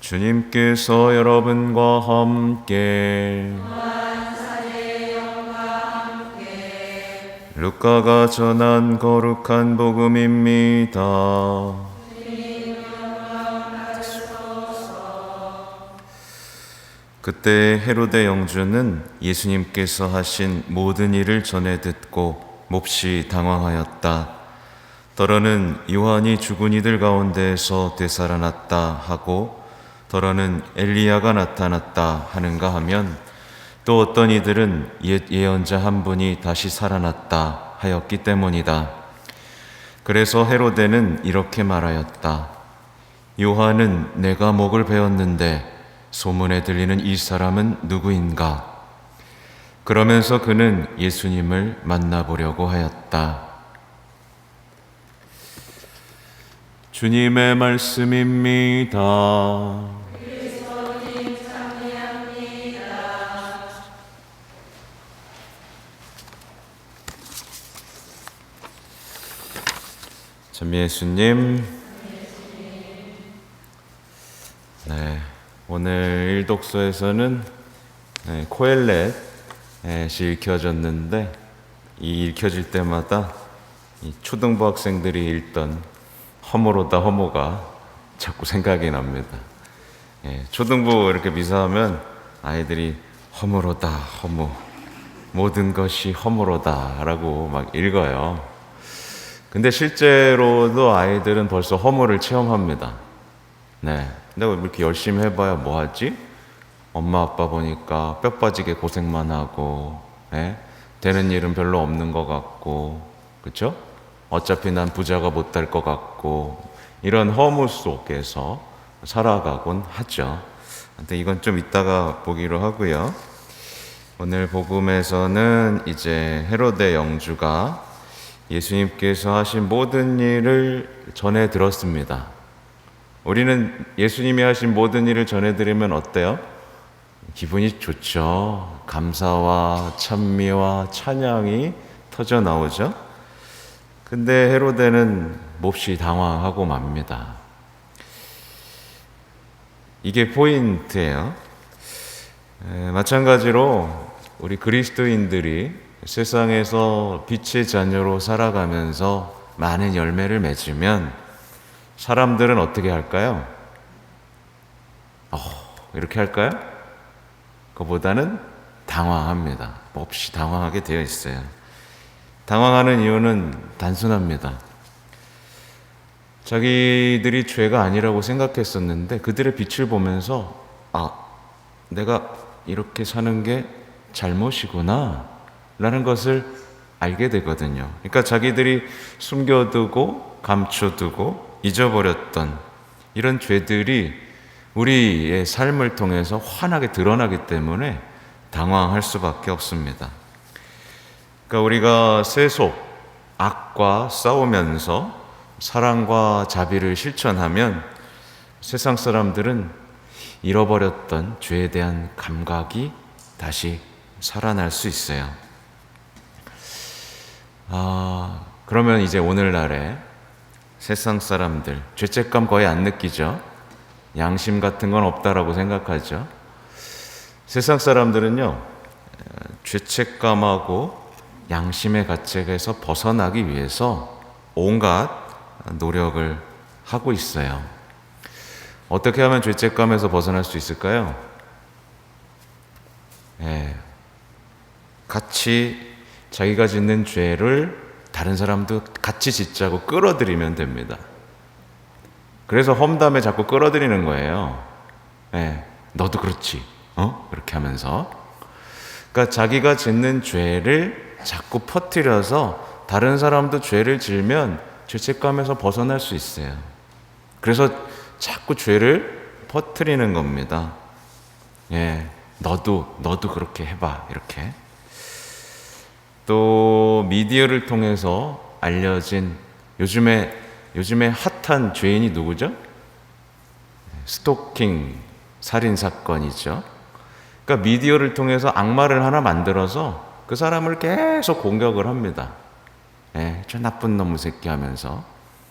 주님께서 여러분과 함께 루카가 전한 거룩한 복음입니다. 그때 헤로데 영주는 예수님께서 하신 모든 일을 전해 듣고 몹시 당황하였다. 더러는 요한이 죽은 이들 가운데에서 되살아났다 하고 더러는 엘리야가 나타났다 하는가 하면 또 어떤 이들은 옛 예언자 한 분이 다시 살아났다 하였기 때문이다. 그래서 헤로데는 이렇게 말하였다. 요한은 내가 목을 베었는데 소문에 들리는 이 사람은 누구인가? 그러면서 그는 예수님을 만나보려고 하였다. 주님의 말씀입니다. 참 예수님, 네, 오늘 일독서에서는 코엘렛이 읽혀졌는데 이 읽혀질 때마다 이 초등부 학생들이 읽던 허무로다 허무가 자꾸 생각이 납니다. 초등부 이렇게 미사하면 아이들이 허무로다 허무, 모든 것이 허무로다 라고 막 읽어요. 근데 실제로도 아이들은 벌써 허무를 체험합니다. 네. 근데 이렇게 열심히 해봐야 뭐하지? 엄마 아빠 보니까 뼈 빠지게 고생만 하고, 되는 일은 별로 없는 것 같고, 그쵸? 어차피 난 부자가 못 될 것 같고, 이런 허무 속에서 살아가곤 하죠. 근데 이건 좀 이따가 보기로 하고요. 오늘 복음에서는 이제 헤로데 영주가 예수님께서 하신 모든 일을 전해 들었습니다. 우리는 예수님이 하신 모든 일을 전해 들으면 어때요? 기분이 좋죠. 감사와 찬미와 찬양이 터져 나오죠. 근데 헤로데는 몹시 당황하고 맙니다. 이게 포인트예요. 마찬가지로 우리 그리스도인들이 세상에서 빛의 자녀로 살아가면서 많은 열매를 맺으면 사람들은 어떻게 할까요? 이렇게 할까요? 그보다는 당황합니다. 몹시 당황하게 되어 있어요. 당황하는 이유는 단순합니다. 자기들이 죄가 아니라고 생각했었는데 그들의 빛을 보면서 내가 이렇게 사는 게 잘못이구나 라는 것을 알게 되거든요. 그러니까 자기들이 숨겨두고 감춰두고 잊어버렸던 이런 죄들이 우리의 삶을 통해서 환하게 드러나기 때문에 당황할 수밖에 없습니다. 그러니까 우리가 세속, 악과 싸우면서 사랑과 자비를 실천하면 세상 사람들은 잃어버렸던 죄에 대한 감각이 다시 살아날 수 있어요. 그러면 이제 오늘날에 세상 사람들 죄책감 거의 안 느끼죠? 양심 같은 건 없다라고 생각하죠? 세상 사람들은요, 죄책감하고 양심의 가책에서 벗어나기 위해서 온갖 노력을 하고 있어요. 어떻게 하면 죄책감에서 벗어날 수 있을까요? 같이 자기가 짓는 죄를 다른 사람도 같이 짓자고 끌어들이면 됩니다. 그래서 험담에 자꾸 끌어들이는 거예요. 너도 그렇지, 이렇게 하면서. 그러니까 자기가 짓는 죄를 자꾸 퍼뜨려서 다른 사람도 죄를 지으면 죄책감에서 벗어날 수 있어요. 그래서 자꾸 죄를 퍼뜨리는 겁니다. 너도 그렇게 해봐, 이렇게. 또 미디어를 통해서 알려진 요즘에 핫한 죄인이 누구죠? 스토킹 살인 사건이죠. 그러니까 미디어를 통해서 악마를 하나 만들어서 그 사람을 계속 공격을 합니다. 저 나쁜 놈의 새끼 하면서.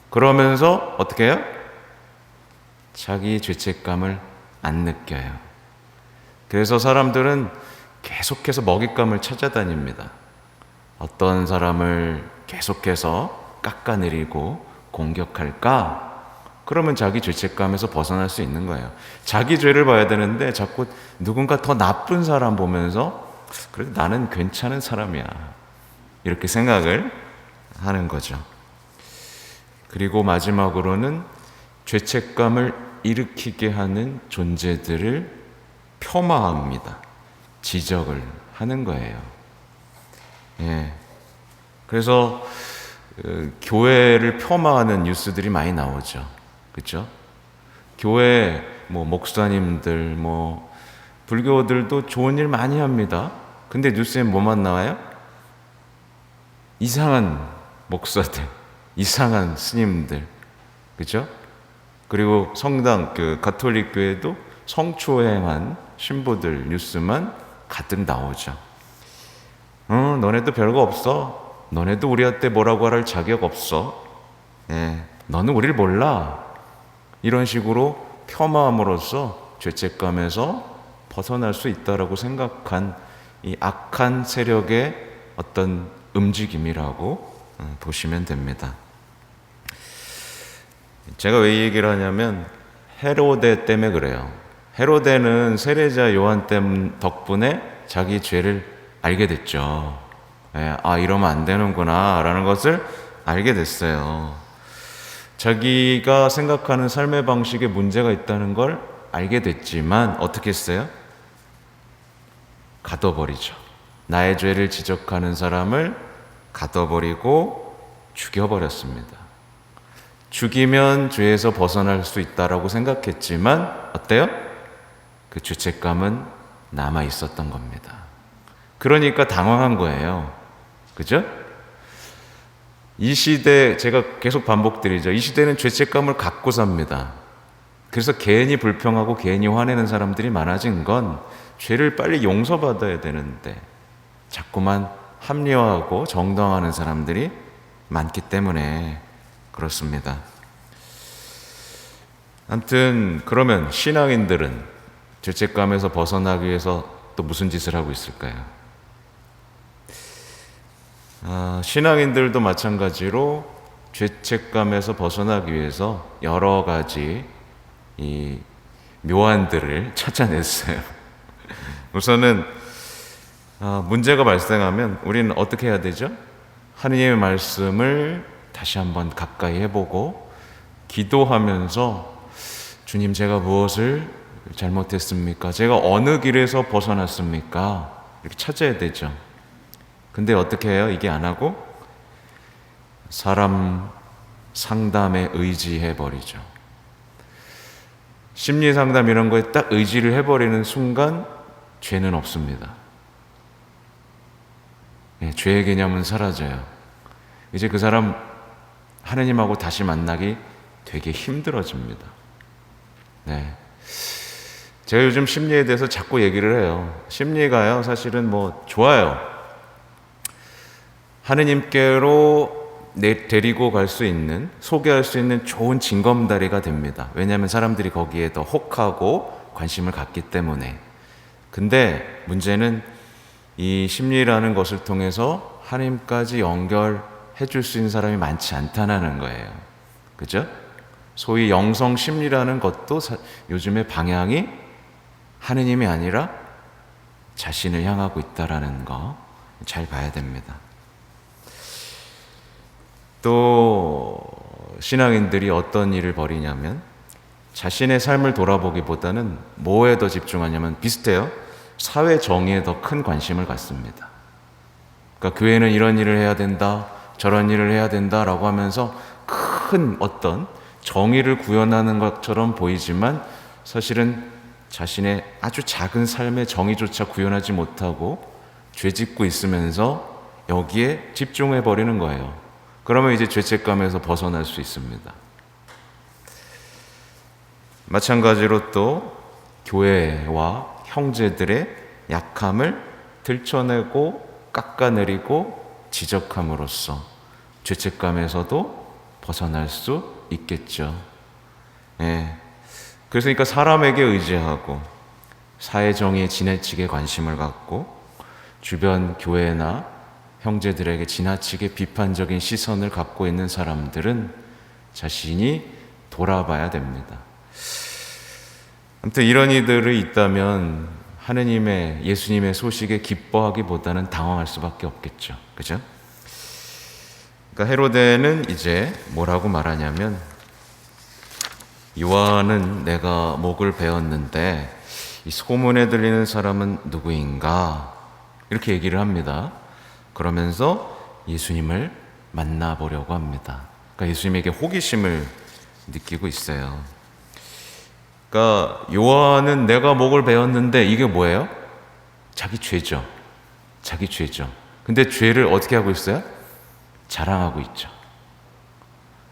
그러면서 어떻게 해요? 자기 죄책감을 안 느껴요. 그래서 사람들은 계속해서 먹잇감을 찾아다닙니다. 어떤 사람을 계속해서 깎아내리고 공격할까? 그러면 자기 죄책감에서 벗어날 수 있는 거예요. 자기 죄를 봐야 되는데 자꾸 누군가 더 나쁜 사람 보면서 그래도 나는 괜찮은 사람이야, 이렇게 생각을 하는 거죠. 그리고 마지막으로는 죄책감을 일으키게 하는 존재들을 폄하합니다. 지적을 하는 거예요. 예. 그래서 교회를 폄하하는 뉴스들이 많이 나오죠. 그렇죠? 교회 목사님들 불교들도 좋은 일 많이 합니다. 근데 뉴스에 뭐만 나와요? 이상한 목사들, 이상한 스님들, 그렇죠? 그리고 성당, 가톨릭 교회도 성추행한 신부들 뉴스만 가득 나오죠. 너네도 별거 없어. 너네도 우리한테 뭐라고 할 자격 없어. 예, 너는 우리를 몰라. 이런 식으로 폄하함으로써 죄책감에서 벗어날 수 있다라고 생각한 이 악한 세력의 어떤 움직임이라고 보시면 됩니다. 제가 왜 이 얘기를 하냐면 헤로데 때문에 그래요. 헤로데는 세례자 요한 덕분에 자기 죄를 알게 됐죠. 예, 이러면 안 되는구나 라는 것을 알게 됐어요. 자기가 생각하는 삶의 방식에 문제가 있다는 걸 알게 됐지만 어떻게 했어요? 가둬버리죠. 나의 죄를 지적하는 사람을 가둬버리고 죽여버렸습니다. 죽이면 죄에서 벗어날 수 있다라고 생각했지만 어때요? 그 죄책감은 남아 있었던 겁니다. 그러니까 당황한 거예요. 그죠? 이 시대, 제가 계속 반복드리죠. 이 시대는 죄책감을 갖고 삽니다. 그래서 괜히 불평하고 괜히 화내는 사람들이 많아진 건 죄를 빨리 용서받아야 되는데 자꾸만 합리화하고 정당화하는 사람들이 많기 때문에 그렇습니다. 아무튼 그러면 신앙인들은 죄책감에서 벗어나기 위해서 또 무슨 짓을 하고 있을까요? 신앙인들도 마찬가지로 죄책감에서 벗어나기 위해서 여러 가지 이 묘안들을 찾아냈어요. 우선은 문제가 발생하면 우리는 어떻게 해야 되죠? 하느님의 말씀을 다시 한번 가까이 해보고 기도하면서 주님, 제가 무엇을 잘못했습니까? 제가 어느 길에서 벗어났습니까? 이렇게 찾아야 되죠. 근데 어떻게 해요? 이게 안 하고 사람 상담에 의지해버리죠. 심리 상담 이런 거에 딱 의지를 해버리는 순간 죄는 없습니다. 예, 죄의 개념은 사라져요. 이제 그 사람 하느님하고 다시 만나기 되게 힘들어집니다. 네. 제가 요즘 심리에 대해서 자꾸 얘기를 해요. 심리가요, 사실은 좋아요. 하느님께로 데리고 갈 수 있는, 소개할 수 있는 좋은 징검다리가 됩니다. 왜냐하면 사람들이 거기에 더 혹하고 관심을 갖기 때문에. 근데 문제는 이 심리라는 것을 통해서 하나님까지 연결해 줄 수 있는 사람이 많지 않다는 거예요. 그죠? 소위 영성 심리라는 것도 요즘의 방향이 하느님이 아니라 자신을 향하고 있다는 거 잘 봐야 됩니다. 또 신앙인들이 어떤 일을 벌이냐면 자신의 삶을 돌아보기보다는 뭐에 더 집중하냐면 비슷해요. 사회 정의에 더 큰 관심을 갖습니다. 그러니까 교회는 이런 일을 해야 된다, 저런 일을 해야 된다라고 하면서 큰 어떤 정의를 구현하는 것처럼 보이지만 사실은 자신의 아주 작은 삶의 정의조차 구현하지 못하고 죄짓고 있으면서 여기에 집중해 버리는 거예요. 그러면 이제 죄책감에서 벗어날 수 있습니다. 마찬가지로 또 교회와 형제들의 약함을 들춰내고 깎아내리고 지적함으로써 죄책감에서도 벗어날 수 있겠죠. 예. 그러니까 사람에게 의지하고 사회 정의에 지나치게 관심을 갖고 주변 교회나 형제들에게 지나치게 비판적인 시선을 갖고 있는 사람들은 자신이 돌아봐야 됩니다. 아무튼 이런 이들이 있다면 하느님의 예수님의 소식에 기뻐하기보다는 당황할 수밖에 없겠죠. 그죠? 그러니까 헤로데는 이제 뭐라고 말하냐면 요한은 내가 목을 베었는데 이 소문에 들리는 사람은 누구인가? 이렇게 얘기를 합니다. 그러면서 예수님을 만나보려고 합니다. 그러니까 예수님에게 호기심을 느끼고 있어요. 그러니까 요한은 내가 목을 베었는데 이게 뭐예요? 자기 죄죠. 자기 죄죠. 근데 죄를 어떻게 하고 있어요? 자랑하고 있죠.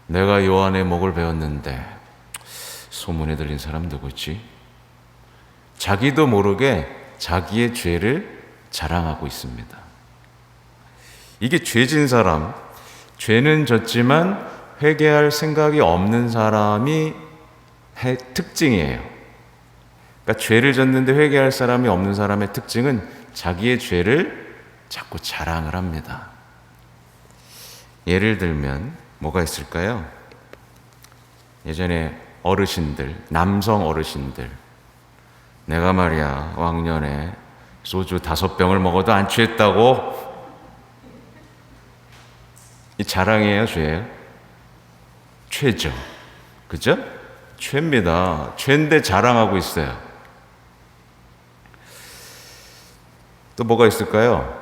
내가 요한의 목을 베었는데 소문에 들린 사람 누구지? 자기도 모르게 자기의 죄를 자랑하고 있습니다. 이게 죄진 사람, 죄는 졌지만 회개할 생각이 없는 사람이 특징이에요. 그러니까 죄를 졌는데 회개할 사람이 없는 사람의 특징은 자기의 죄를 자꾸 자랑을 합니다. 예를 들면 뭐가 있을까요? 예전에 어르신들, 남성 어르신들, 내가 말이야 왕년에 소주 5병을 먹어도 안 취했다고. 이 자랑이에요, 죄예요? 죄죠. 그죠? 죄입니다. 죄인데 자랑하고 있어요. 또 뭐가 있을까요?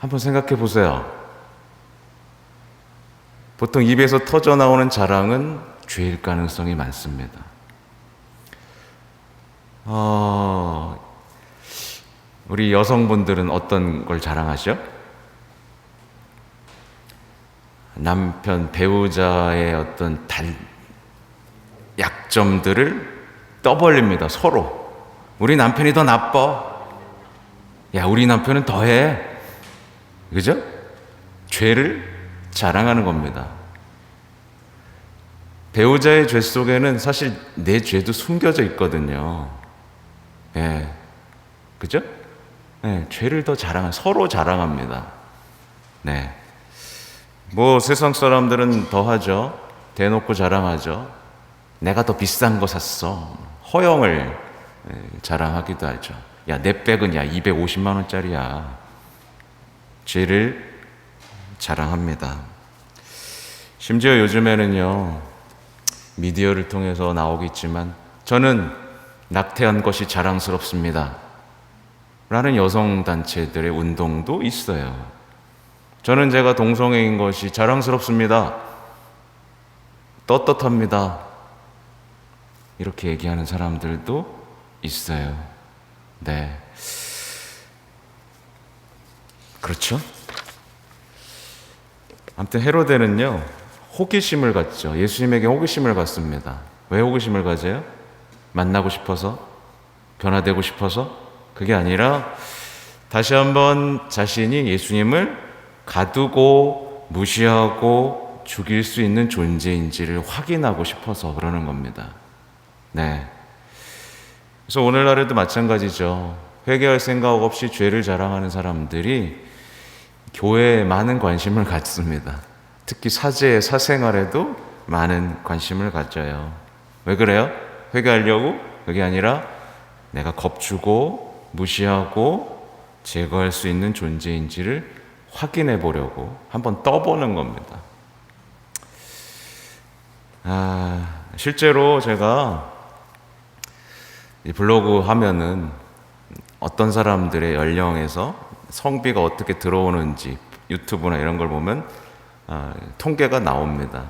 한번 생각해 보세요. 보통 입에서 터져 나오는 자랑은 죄일 가능성이 많습니다. 우리 여성분들은 어떤 걸 자랑하죠? 남편, 배우자의 어떤 약점들을 떠벌립니다, 서로. 우리 남편이 더 나빠. 야, 우리 남편은 더해. 그죠? 죄를 자랑하는 겁니다. 배우자의 죄 속에는 사실 내 죄도 숨겨져 있거든요. 예. 그죠? 네, 죄를 더 서로 자랑합니다. 네. 뭐 세상 사람들은 더 하죠. 대놓고 자랑하죠. 내가 더 비싼 거 샀어. 허영을 자랑하기도 하죠. 야, 내 백은 250만 원짜리야. 죄를 자랑합니다. 심지어 요즘에는요, 미디어를 통해서 나오겠지만 저는 낙태한 것이 자랑스럽습니다 라는 여성단체들의 운동도 있어요. 저는 제가 동성애인 것이 자랑스럽습니다. 떳떳합니다. 이렇게 얘기하는 사람들도 있어요. 네. 그렇죠? 아무튼 헤로데는요, 호기심을 갖죠. 예수님에게 호기심을 갖습니다. 왜 호기심을 가져요? 만나고 싶어서? 변화되고 싶어서? 그게 아니라 다시 한번 자신이 예수님을 가두고 무시하고 죽일 수 있는 존재인지를 확인하고 싶어서 그러는 겁니다. 네. 그래서 오늘날에도 마찬가지죠. 회개할 생각 없이 죄를 자랑하는 사람들이 교회에 많은 관심을 갖습니다. 특히 사제의 사생활에도 많은 관심을 가져요. 왜 그래요? 회개하려고? 그게 아니라 내가 겁주고 무시하고 제거할 수 있는 존재인지를 확인해 보려고 한번 떠보는 겁니다. 실제로 제가 이 블로그 하면은 어떤 사람들의 연령에서 성비가 어떻게 들어오는지 유튜브나 이런 걸 보면 통계가 나옵니다.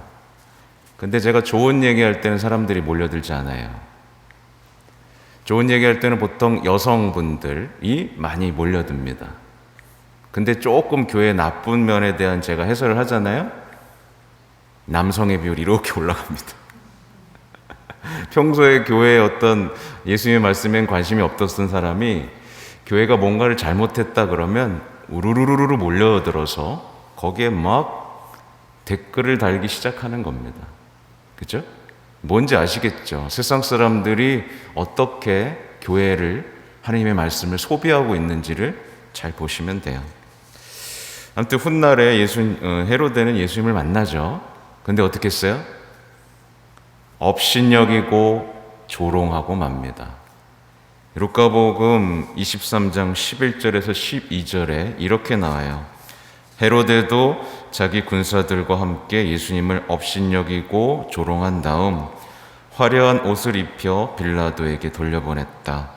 근데 제가 좋은 얘기할 때는 사람들이 몰려들지 않아요. 좋은 얘기할 때는 보통 여성분들이 많이 몰려듭니다. 근데 조금 교회의 나쁜 면에 대한 제가 해설을 하잖아요. 남성의 비율이 이렇게 올라갑니다. 평소에 교회에 어떤 예수님의 말씀엔 관심이 없었던 사람이 교회가 뭔가를 잘못했다 그러면 우르르르르 몰려들어서 거기에 막 댓글을 달기 시작하는 겁니다. 그죠? 뭔지 아시겠죠? 세상 사람들이 어떻게 교회를, 하나님의 말씀을 소비하고 있는지를 잘 보시면 돼요. 아무튼 훗날에 헤로데는 예수님을 만나죠. 근데 어떻게 했어요? 업신여기고 조롱하고 맙니다. 루카복음 23장 11절에서 12절에 이렇게 나와요. 헤로데도 자기 군사들과 함께 예수님을 업신여기고 조롱한 다음 화려한 옷을 입혀 빌라도에게 돌려보냈다.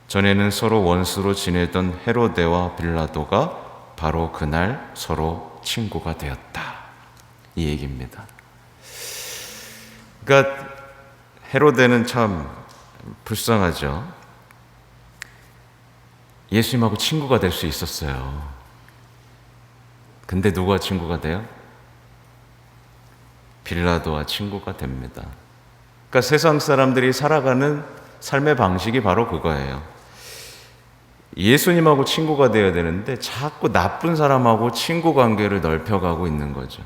전에는 서로 원수로 지내던 헤로데와 빌라도가 바로 그날 서로 친구가 되었다. 이 얘기입니다. 그러니까 헤로데는 참 불쌍하죠. 예수님하고 친구가 될 수 있었어요. 근데 누가 친구가 돼요? 빌라도와 친구가 됩니다. 그러니까 세상 사람들이 살아가는 삶의 방식이 바로 그거예요. 예수님하고 친구가 되어야 되는데 자꾸 나쁜 사람하고 친구 관계를 넓혀가고 있는 거죠.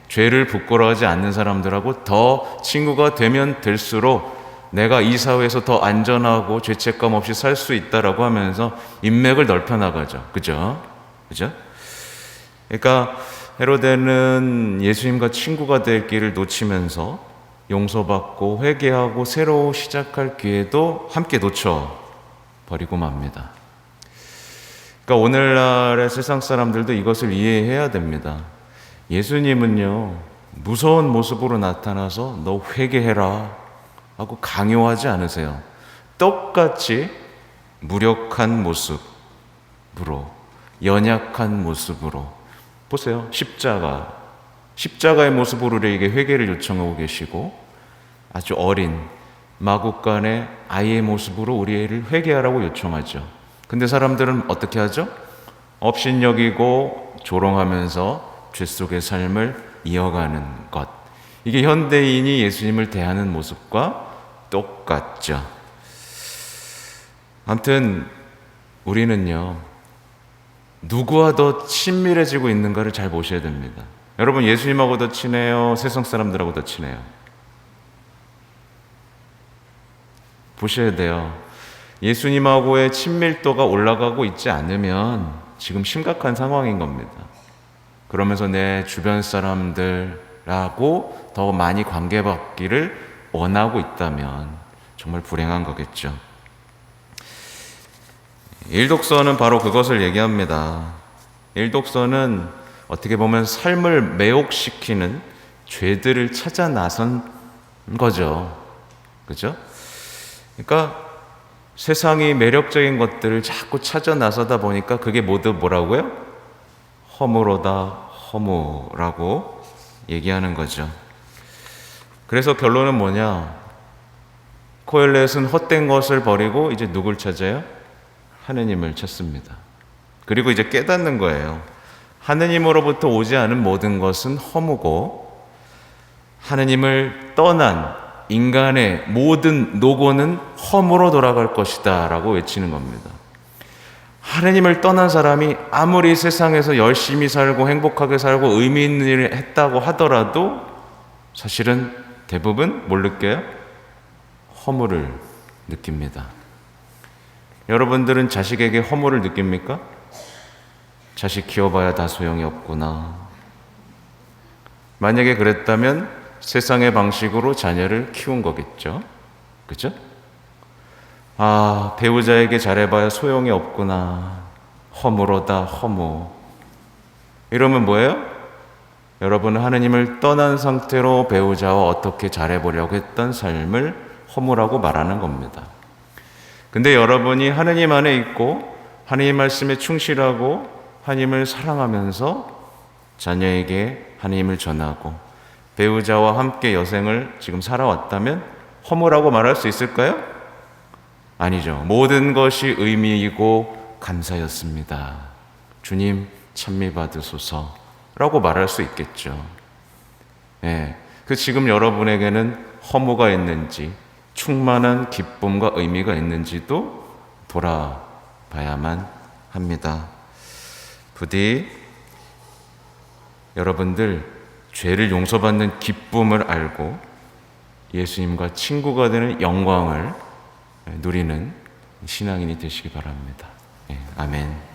죄를 부끄러워하지 않는 사람들하고 더 친구가 되면 될수록 내가 이 사회에서 더 안전하고 죄책감 없이 살 수 있다라고 하면서 인맥을 넓혀 나가죠. 그죠? 그러니까 헤로데는 예수님과 친구가 될 길을 놓치면서 용서받고 회개하고 새로 시작할 기회도 함께 놓쳐버리고 맙니다. 그러니까 오늘날의 세상 사람들도 이것을 이해해야 됩니다. 예수님은요, 무서운 모습으로 나타나서 너 회개해라 하고 강요하지 않으세요. 똑같이 무력한 모습으로, 연약한 모습으로, 보세요. 십자가의 모습으로 우리에게 회개를 요청하고 계시고, 아주 어린 마구간의 아이의 모습으로 우리를 회개하라고 요청하죠. 근데 사람들은 어떻게 하죠? 업신여기고 조롱하면서 죄 속의 삶을 이어가는 것. 이게 현대인이 예수님을 대하는 모습과 똑같죠. 아무튼 우리는요, 누구와 더 친밀해지고 있는가를 잘 보셔야 됩니다. 여러분, 예수님하고 더 친해요? 세상 사람들하고 더 친해요? 보셔야 돼요. 예수님하고의 친밀도가 올라가고 있지 않으면 지금 심각한 상황인 겁니다. 그러면서 내 주변 사람들하고 더 많이 관계받기를 원하고 있다면 정말 불행한 거겠죠. 일독서는 바로 그것을 얘기합니다. 일독서는 어떻게 보면 삶을 매혹시키는 죄들을 찾아 나선 거죠. 그죠? 그러니까 세상이 매력적인 것들을 자꾸 찾아 나서다 보니까 그게 모두 뭐라고요? 허무로다, 허무라고 얘기하는 거죠. 그래서 결론은 뭐냐? 코엘렛은 헛된 것을 버리고 이제 누굴 찾아요? 하느님을 찾습니다. 그리고 이제 깨닫는 거예요. 하느님으로부터 오지 않은 모든 것은 허무고 하느님을 떠난 인간의 모든 노고는 허무로 돌아갈 것이다 라고 외치는 겁니다. 하느님을 떠난 사람이 아무리 세상에서 열심히 살고 행복하게 살고 의미 있는 일을 했다고 하더라도 사실은 대부분 뭘 느껴요? 허무를 느낍니다. 여러분들은 자식에게 허무를 느낍니까? 자식 키워봐야 다 소용이 없구나. 만약에 그랬다면 세상의 방식으로 자녀를 키운 거겠죠. 그죠? 아, 배우자에게 잘해봐야 소용이 없구나. 허무로다, 허무. 이러면 뭐예요? 여러분은 하느님을 떠난 상태로 배우자와 어떻게 잘해보려고 했던 삶을 허무라고 말하는 겁니다. 근데 여러분이 하느님 안에 있고 하느님 말씀에 충실하고 하느님을 사랑하면서 자녀에게 하느님을 전하고 배우자와 함께 여생을 지금 살아왔다면 허무라고 말할 수 있을까요? 아니죠. 모든 것이 의미이고 감사였습니다. 주님 찬미 받으소서라고 말할 수 있겠죠. 그 지금 여러분에게는 허무가 있는지 충만한 기쁨과 의미가 있는지도 돌아봐야만 합니다. 부디 여러분들 죄를 용서받는 기쁨을 알고 예수님과 친구가 되는 영광을 누리는 신앙인이 되시기 바랍니다. 아멘.